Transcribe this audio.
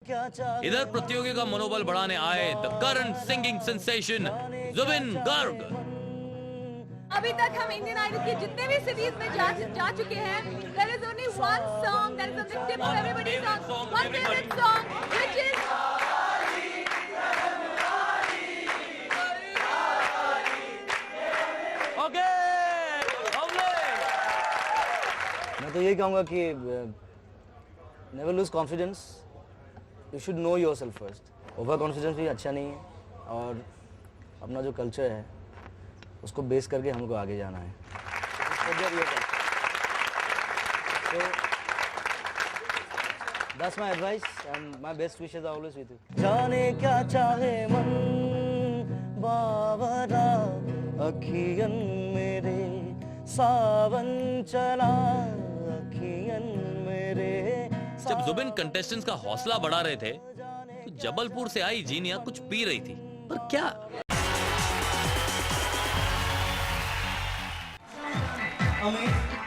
इधर प्रतियोगी का मनोबल बढ़ाने आए the current singing sensation Zubeen Garg. अभी तक हम इंडियन आइडल के जितने भी सिटीज में जा चुके हैं, there is only one song that is on the tip of everybody's tongue, one favorite song, which is मैं तो यही कहूँगा कि never lose confidence, you should know your self first. Over confidence भी अच्छा नहीं है और अपना जो कल्चर है उसको बेस करके हमको आगे जाना है। So, that's my advice and my best wishes are always with you. जाने क्या चाहे मन बावरा अखियन मेरे, सावन चला अखियन मेरे। जब जुबिन कंटेस्टेंट्स का हौसला बढ़ा रहे थे तो जबलपुर से आई जीनिया कुछ पी रही थी, पर क्या? अमित